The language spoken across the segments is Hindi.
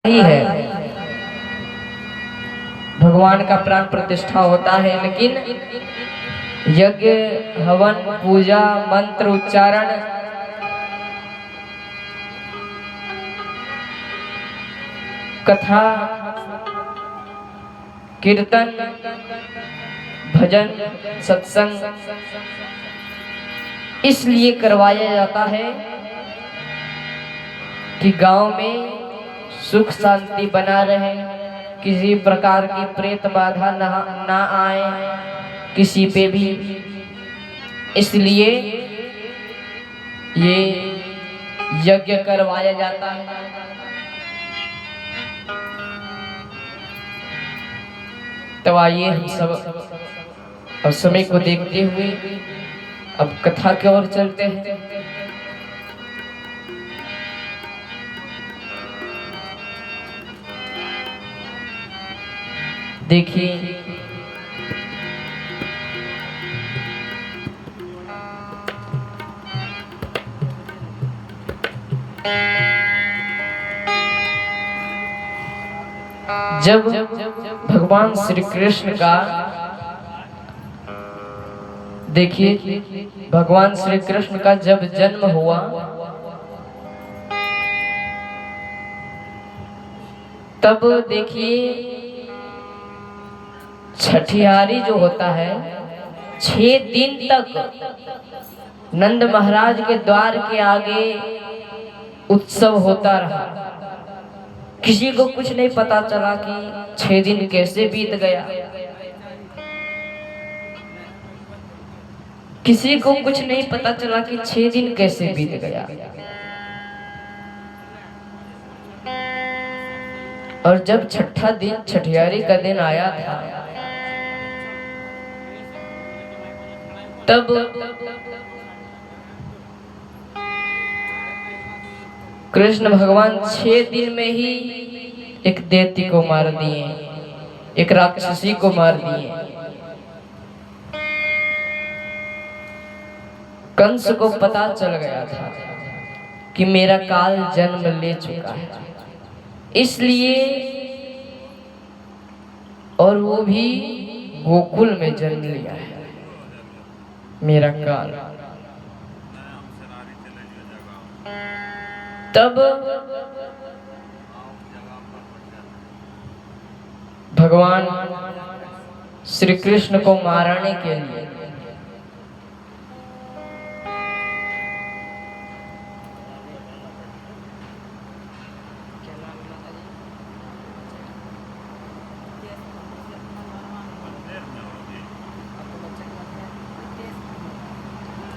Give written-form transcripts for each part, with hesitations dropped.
ही है, भगवान का प्राण प्रतिष्ठा होता है, लेकिन यज्ञ हवन पूजा मंत्र उच्चारण कथा कीर्तन भजन सत्संग इसलिए करवाया जाता है कि गांव में सुख शांति बना रहे, किसी प्रकार की प्रेत बाधा ना आए किसी पे भी। इसलिए ये यज्ञ करवाया जाता है। तो आइए हम सब अब समय को देखते हुए अब कथा की ओर चलते हैं। देखिए जब भगवान श्री कृष्ण का देखिए भगवान श्री कृष्ण का जब जन्म हुआ तब देखिए छठियारी जो होता है 6 दिन तक नंद महाराज के द्वार के आगे उत्सव होता रहा। किसी को कुछ नहीं पता चला कि 6 दिन कैसे बीत गया, किसी को कुछ नहीं पता चला कि 6 दिन कैसे बीत गया। और जब छठा दिन छठियारी का दिन आया था तब कृष्ण भगवान 6 दिन में ही एक दैत्य को मार दिए, एक राक्षसी को मार दिए। कंस को पता चल गया था कि मेरा काल जन्म ले चुका है, इसलिए और वो भी गोकुल में जन्म लिया है मेरा काल। तब भगवान श्री कृष्ण को मारने के लिए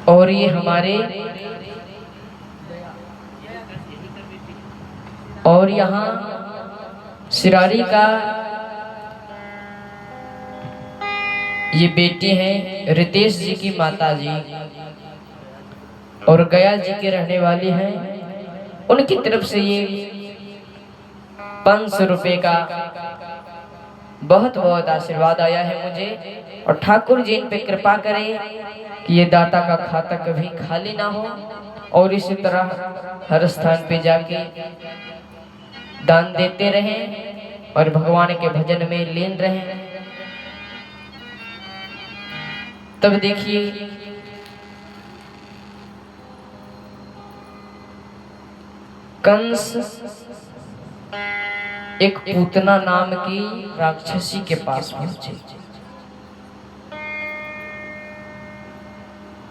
और ये हमारे और यहाँ सिरारी का ये बेटी हैं रितेश जी की माता जी और गया जी के रहने वाली हैं। उनकी तरफ से ये 500 रुपए का बहुत बहुत आशीर्वाद आया है मुझे। और ठाकुर जी इन पे कृपा करें कि ये दाता का खाता कभी खाली ना हो और इसी तरह हर स्थान पे जाके दान देते रहें और भगवान के भजन में लीन रहें। तब देखिए कंस एक पूतना नाम की राक्षसी के पास पहुंचे।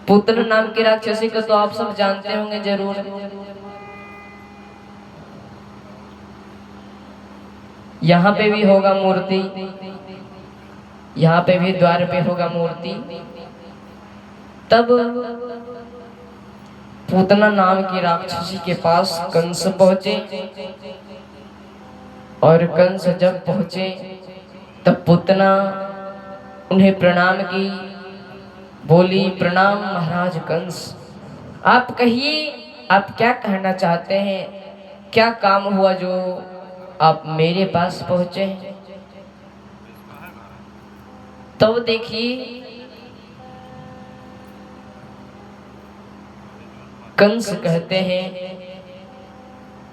पूतना नाम की राक्षसी को तो आप सब जानते होंगे जरूर। यहाँ पे भी होगा मूर्ति, यहाँ पे भी द्वार पे होगा मूर्ति। तब पूतना नाम की राक्षसी के पास कंस पहुंचे और कंस जब पहुंचे तब पूतना उन्हें प्रणाम की, बोली प्रणाम महाराज कंस, आप कहिए आप क्या कहना चाहते हैं, क्या काम हुआ जो आप मेरे पास पहुंचे। तब देखिए कंस कहते हैं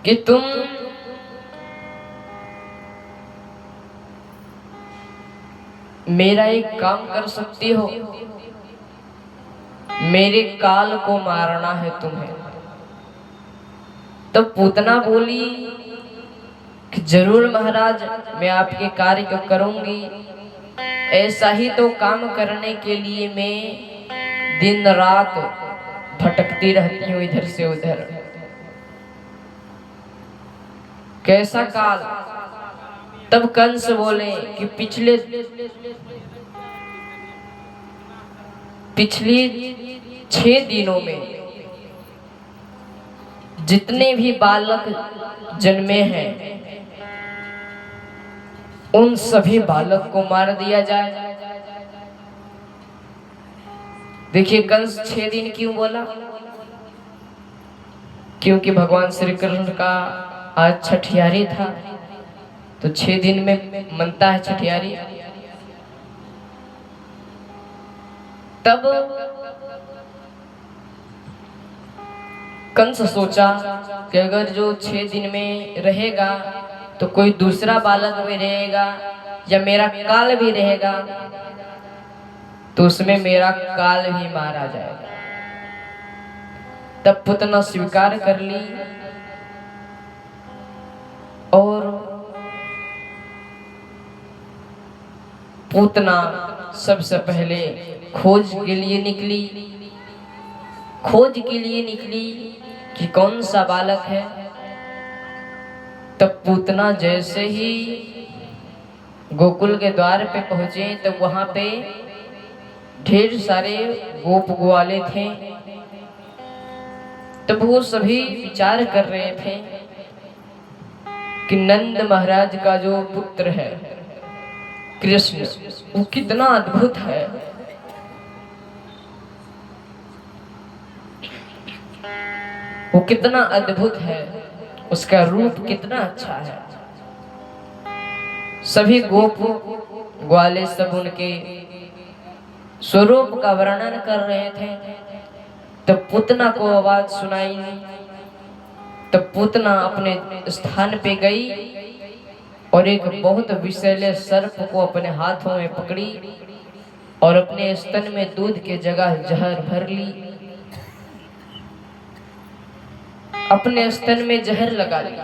कि तुम मेरा एक काम कर सकती हो, मेरे काल को मारना है तुम्हें। तो पूतना बोली कि जरूर महाराज, मैं आपके कार्य को करूंगी। ऐसा ही तो काम करने के लिए मैं दिन रात भटकती रहती हूँ इधर से उधर। कैसा काल? तब कंस बोले कि पिछले 6 दिनों में जितने भी बालक जन्मे हैं उन सभी बालक को मार दिया जाए। देखिए कंस 6 दिन क्यों बोला? क्योंकि भगवान श्री कृष्ण का आज छठियारी था, तो 6 दिन में मनता है छठियारी। तब कंस सोचा कि अगर जो 6 दिन में रहेगा तो कोई दूसरा बालक भी रहेगा या मेरा काल भी रहेगा, तो उसमें मेरा काल भी मारा जाएगा। तब पूतना स्वीकार कर ली और पूतना सबसे पहले खोज के लिए निकली। खोज के लिए निकली कि कौन सा बालक है। तब पूतना जैसे ही गोकुल के द्वार पे पहुंचे तो वहां पे ढेर सारे गोप ग्वाले थे। तब वो सभी विचार कर रहे थे कि नंद महाराज का जो पुत्र है कृष्ण, वो कितना अद्भुत है। वो कितना अद्भुत है, उसका रूप कितना अच्छा है। सभी गोप ग्वाले सब उनके स्वरूप का वर्णन कर रहे थे। तब पूतना को आवाज सुनाई। तब पूतना अपने स्थान पे गई और एक बहुत विषैले सर्प को अपने हाथों में पकड़ी और अपने स्तन में दूध के जगह जहर भर ली। अपने स्तन में जहर लगा ली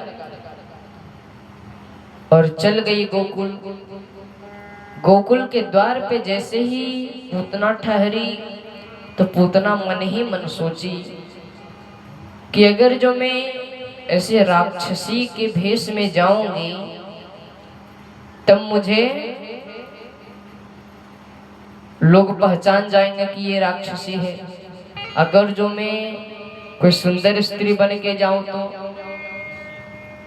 और चल गई गोकुल। गोकुल के द्वार पे जैसे ही पूतना ठहरी तो पूतना मन ही मन सोची कि अगर जो मैं ऐसे राक्षसी के भेष में जाऊंगी तब मुझे लोग पहचान जाएंगे कि ये राक्षसी है। अगर जो मैं कोई सुंदर स्त्री बन के जाऊं तो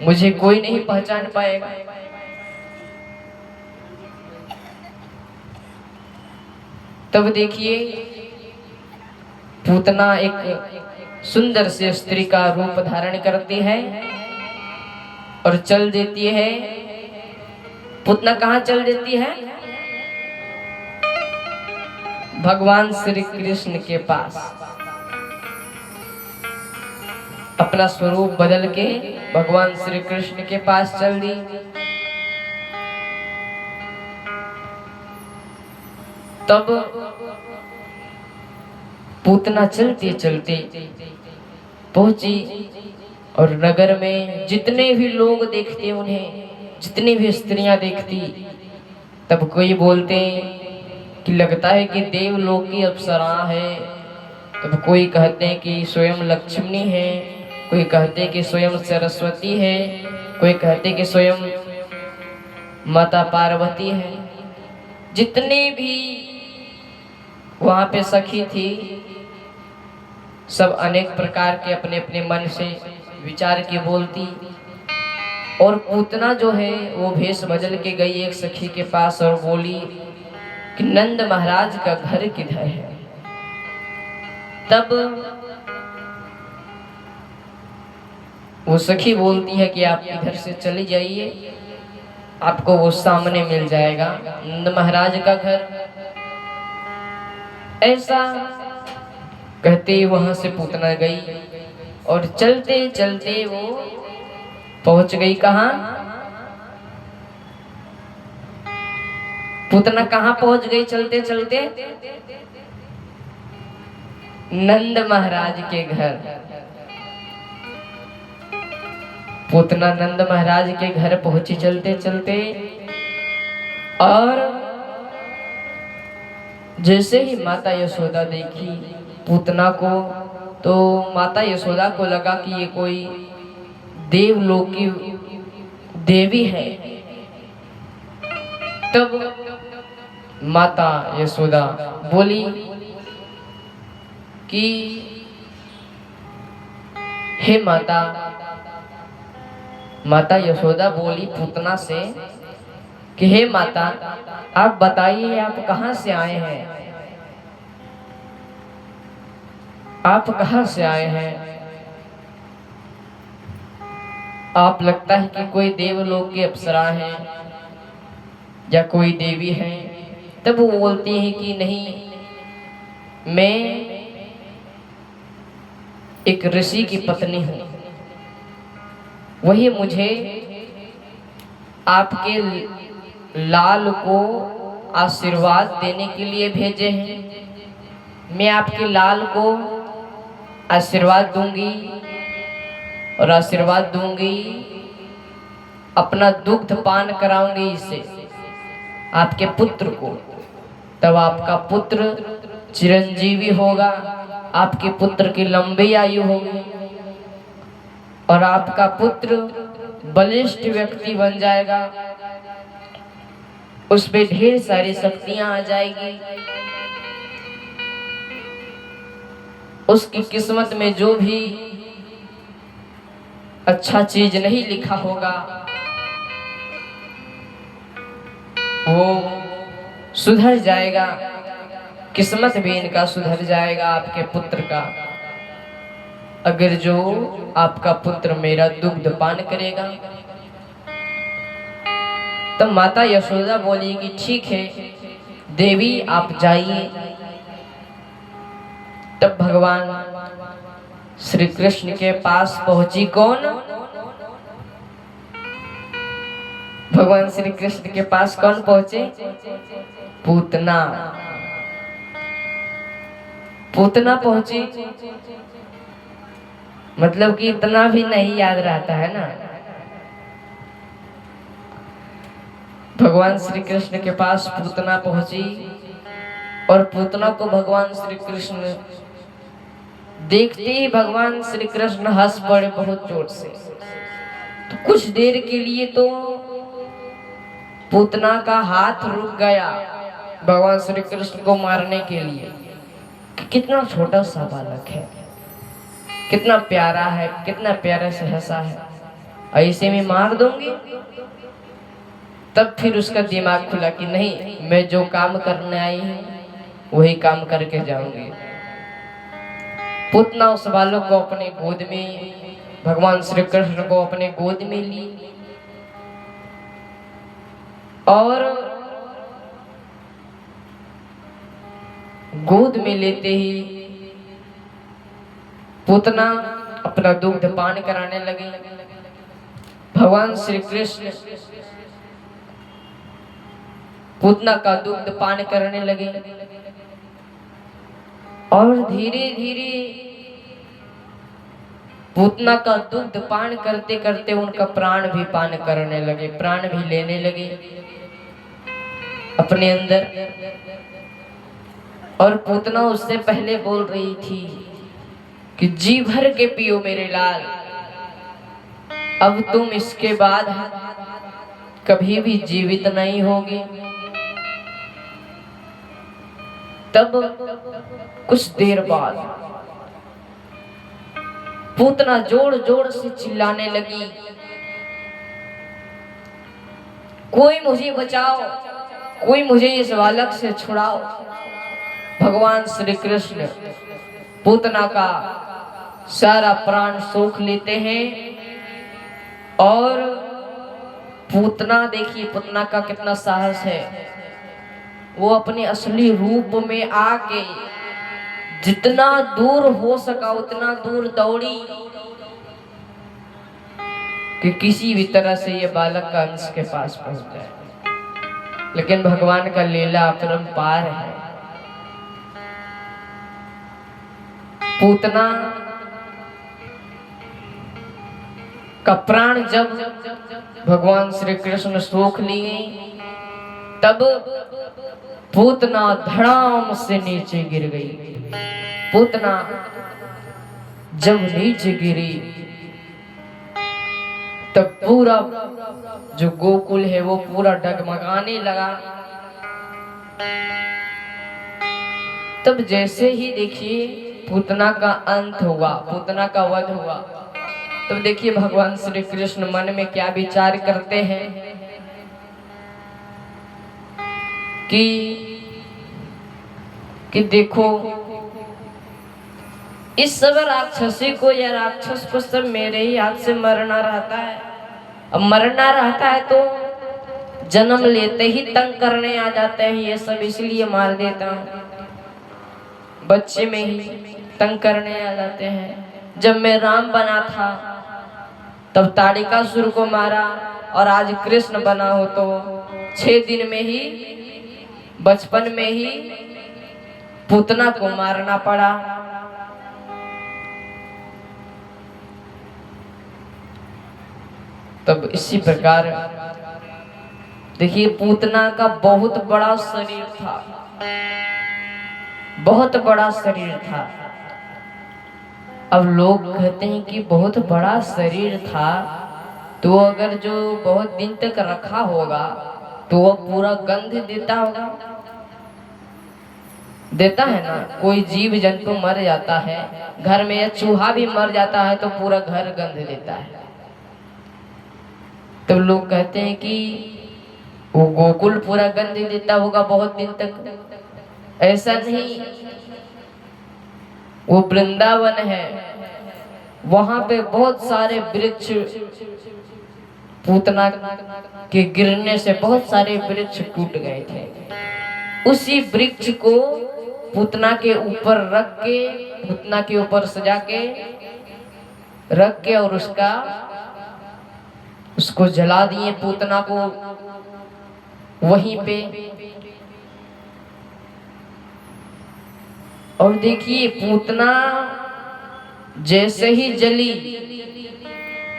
मुझे कोई नहीं पहचान पाएगा। तब देखिए पूतना एक सुंदर से स्त्री का रूप धारण करती है और चल देती है। पूतना कहाँ चल देती है? भगवान श्री कृष्ण के पास। अपना स्वरूप बदल के भगवान श्री कृष्ण के पास चल दी। तब पूतना चलते चलते पहुंची और नगर में जितने भी लोग देखते उन्हें, जितनी भी स्त्रियां देखती, तब कोई बोलते कि लगता है कि देवलोक की अप्सरा है। तब कोई कहते हैं कि स्वयं लक्ष्मी है, कोई कहते कि स्वयं सरस्वती है, कोई कहते कि स्वयं माता पार्वती है। जितने भी वहां पे सखी थी सब अनेक प्रकार के अपने अपने मन से विचार के बोलती। और पूतना जो है वो भेष बदल के गई एक सखी के पास और बोली कि नंद महाराज का घर किधर है। तब वो सखी बोलती है कि आप इधर से चली जाइए, आपको वो सामने मिल जाएगा नंद महाराज का घर। ऐसा कहते वहां से पूतना गई और चलते चलते वो पहुंच गई कहां? पूतना कहाँ पहुंच गई चलते चलते? नंद महाराज के घर। पूतना नंद महाराज के घर पहुंची चलते चलते, और जैसे ही माता यशोदा देखी पूतना को, तो माता यशोदा को लगा कि ये कोई देवलोक की देवी है। तब माता यशोदा बोली कि हे माता, माता यशोदा बोली पूतना से कि हे माता, आप बताइए आप कहाँ से आए हैं? आप कहाँ से आए हैं? आप लगता है कि कोई देवलोक की अप्सरा है या कोई देवी है। तब वो बोलती है कि नहीं, मैं एक ऋषि की पत्नी हूँ। वही मुझे आपके लाल को आशीर्वाद देने के लिए भेजे हैं। मैं आपके लाल को आशीर्वाद दूंगी, और आशीर्वाद दूंगी, अपना दुग्ध पान कराऊंगी इसे, आपके पुत्र को। तब आपका पुत्र चिरंजीवी होगा, आपके पुत्र की लंबी आयु होगी, और आपका पुत्र बलिष्ठ व्यक्ति बन जाएगा। उस पे ढेर सारी शक्तियां आ जाएगी। उसकी किस्मत में जो भी अच्छा चीज नहीं लिखा होगा वो सुधर जाएगा। किस्मत भी इनका सुधर जाएगा, आपके पुत्र का, अगर जो आपका पुत्र मेरा दुग्ध पान करेगा। तब माता यशोदा बोली कि ठीक है देवी, आप जाइए। तब भगवान श्री कृष्ण के पास पहुंची कौन? भगवान श्री कृष्ण के पास कौन पहुंचे? पूतना। पूतना पहुंची, मतलब कि इतना भी नहीं याद रहता है ना। भगवान श्री कृष्ण के पास पूतना पहुंची, और पूतना को भगवान श्री कृष्ण देखते ही भगवान श्री कृष्ण हंस पड़े बहुत जोर से। तो कुछ देर के लिए तो पूतना का हाथ रुक गया भगवान श्री कृष्ण को मारने के लिए। कितना छोटा सा बालक है, कितना प्यारा है, कितना प्यारे से हंसा है, ऐसे में मार दूंगी। तब फिर उसका दिमाग खुला कि नहीं, मैं जो काम करने आई हूँ वही काम करके जाऊंगी। पूतना उस बालक को अपने गोद में, भगवान श्री कृष्ण को अपने गोद में ली, और गोद में लेते ही पूतना अपना दुग्ध पान कराने लगे। भगवान श्री कृष्ण पूतना का दुग्ध पान करने लगे, और धीरे धीरे पूतना का दुग्ध पान करते करते उनका प्राण भी पान करने लगे, प्राण भी लेने लगे अपने अंदर। और पूतना उससे पहले बोल रही थी कि जी भर के पियो मेरे लाल, अब तुम इसके बाद कभी भी जीवित नहीं होगी। तब कुछ देर बाद पूतना जोर जोर से चिल्लाने लगी, कोई मुझे बचाओ, कोई मुझे इस बालक से छुड़ाओ। भगवान श्री कृष्ण पूतना का सारा प्राण सोख लेते हैं, और पूतना, देखिए पूतना का कितना साहस है। वो अपने असली रूप में आके जितना दूर हो सका उतना दूर दौड़ी कि किसी भी तरह से ये बालक का अंश के पास पहुंच जाए। लेकिन भगवान का लीला अपरंपार है। पूतना का प्राण जब भगवान श्री कृष्ण सोख लिए, तब पूतना धड़ाम से नीचे गिर गई। पूतना जब नीचे गिरी, तब पूरा जो गोकुल है वो पूरा डगमगाने लगा। तब जैसे ही देखिए पूतना का अंत हुआ, पूतना का वध हुआ, तब देखिए भगवान श्री कृष्ण मन में क्या विचार करते हैं कि देखो इस सब राक्षसी को या राक्षस को सब मेरे ही हाथ से मरना रहता है। अब मरना रहता है तो जन्म लेते ही तंग करने आ जाते हैं ये सब, इसलिए मार देता हूँ। बच्चे में ही तंग करने आ जाते हैं। जब मैं राम बना था तब ताड़िकासुर को मारा, और आज कृष्ण बना हो तो 6 दिन में ही, बचपन में ही पूतना को मारना पड़ा। तब इसी प्रकार देखिए पूतना का बहुत बड़ा शरीर था, बहुत बड़ा शरीर था। अब लोग कहते हैं कि बहुत बड़ा शरीर था तो अगर जो बहुत दिन तक रखा होगा तो वह पूरा गंध देता होगा, देता है ना। कोई जीव जंतु मर जाता है घर में, या चूहा भी मर जाता है तो पूरा घर गंध देता है। तो लोग कहते हैं कि वो गोकुल पूरा गंध देता होगा बहुत दिन तक। ऐसा नहीं, वो वृंदावन है, वहां पे बहुत सारे वृक्ष, पूतना के गिरने से बहुत सारे वृक्ष टूट गए थे। उसी वृक्ष को पूतना के ऊपर रख के, पूतना के ऊपर सजा के रख के, और उसको जला दिए पूतना को वहीं पे। और देखिए पूतना जैसे ही जली,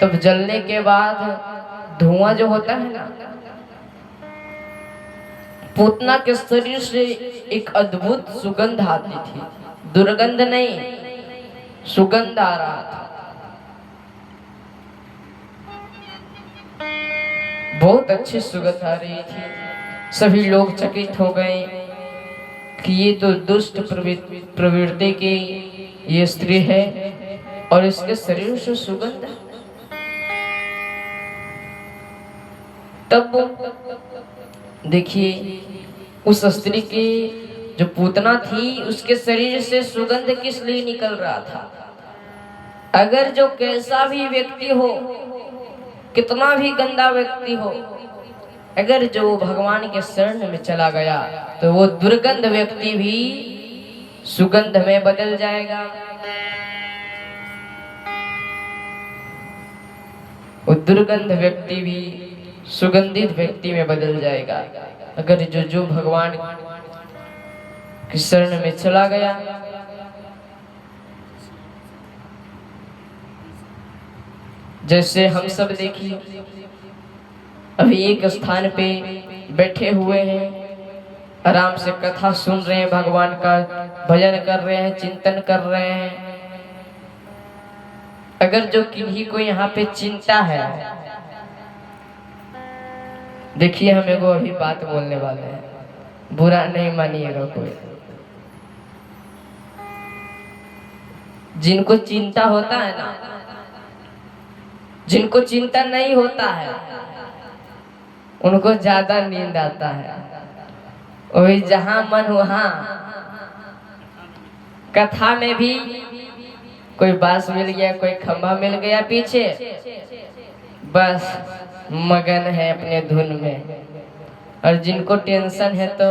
तब जलने के बाद धुआं जो होता है ना, पूतना के शरीर से एक अद्भुत सुगंध आती थी। दुर्गंध नहीं, सुगंध आ रहा था। बहुत अच्छी सुगंध आ रही थी। सभी लोग चकित हो गए कि ये तो दुष्ट प्रवृत्ति की ये स्त्री है और इसके शरीर से सुगंध है। तब देखिए उस स्त्री की जो पूतना थी उसके शरीर से सुगंध किस लिए निकल रहा था। अगर जो कैसा भी व्यक्ति हो, कितना भी गंदा व्यक्ति हो, अगर जो भगवान के शरण में चला गया तो वो दुर्गंध व्यक्ति भी सुगंध में बदल जाएगा। वो दुर्गंध व्यक्ति भी सुगंधित व्यक्ति में बदल जाएगा। अगर जो भगवान के शरण में चला गया। जैसे हम सब देखिए अभी एक स्थान पे बैठे हुए हैं, आराम से कथा सुन रहे हैं, भगवान का भजन कर रहे हैं, चिंतन कर रहे हैं। अगर जो किन्हीं को यहाँ पे चिंता है, देखिए हम एगो अभी बात बोलने वाले हैं, बुरा नहीं मानिएगा कोई। जिनको चिंता होता है ना, जिनको चिंता नहीं होता है उनको ज्यादा नींद आता है। वही जहां मन वहां, कथा में भी कोई बांस मिल गया, कोई खंभा मिल गया पीछे, बस मगन है अपने धुन में। और जिनको टेंशन है तो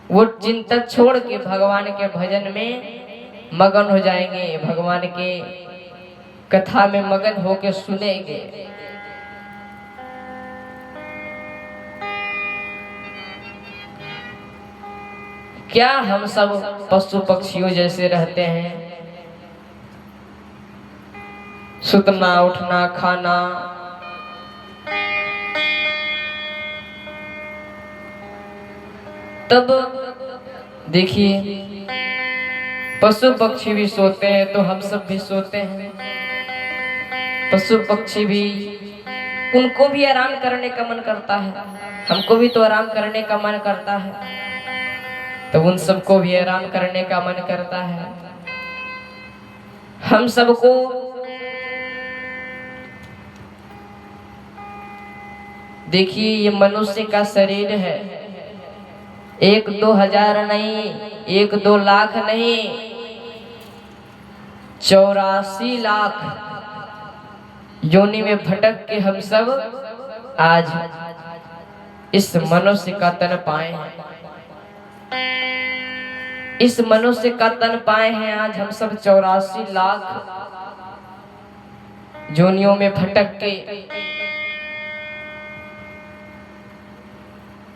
वो चिंता छोड़ के भगवान के भजन में मगन हो जाएंगे, भगवान के कथा में मगन होके सुनेंगे। क्या हम सब पशु पक्षियों जैसे रहते हैं? सुतना, उठना, खाना, तब देखिए पशु पक्षी भी सोते हैं तो हम सब भी सोते हैं। पशु पक्षी भी, उनको भी आराम करने का मन करता है, हमको भी तो आराम करने का मन करता है, तो उन सबको भी आराम करने का मन करता है। हम सबको देखिए ये मनुष्य का शरीर है, 1-2 हजार नहीं, 1-2 लाख नहीं, 84 लाख योनि में भटक के हम सब आज इस मनुष्य का तन पाए हैं। इस मनुष्य का तन पाए हैं आज हम सब 84 लाख योनियों में भटक के।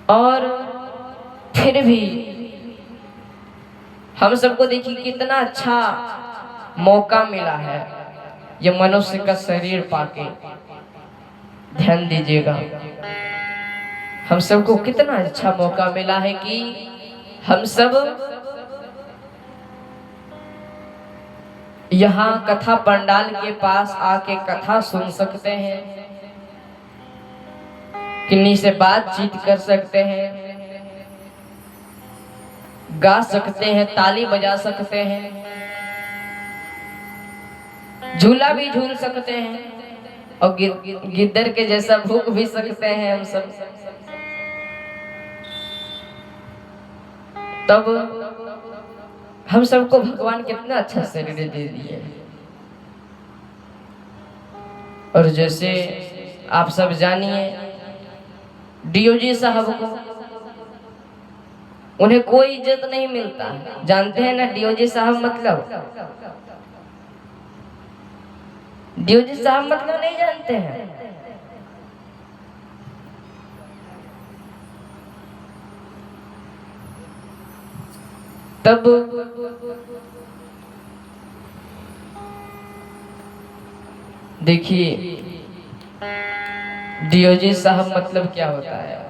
और फिर भी हम सबको देखिए कितना अच्छा मौका मिला है ये मनुष्य का शरीर पाके। ध्यान दीजिएगा, हम सबको कितना अच्छा मौका मिला है कि हम सब यहाँ कथा पंडाल के पास आके कथा सुन सकते हैं, किन्हीं से बातचीत कर सकते हैं, गा सकते हैं, ताली बजा सकते हैं, झूला भी झूल सकते हैं और गिद्दर के जैसा भूख भी सकते हैं हम सब। तब हम सबको भगवान कितना अच्छा शरीर दे दिए। और जैसे आप सब जानिए डीओजी साहब को, उन्हें कोई इज्जत नहीं मिलता। जानते हैं ना डीओजी साहब मतलब? डीओजी साहब मतलब नहीं जानते हैं? तब देखिए डीओजी साहब मतलब क्या होता है।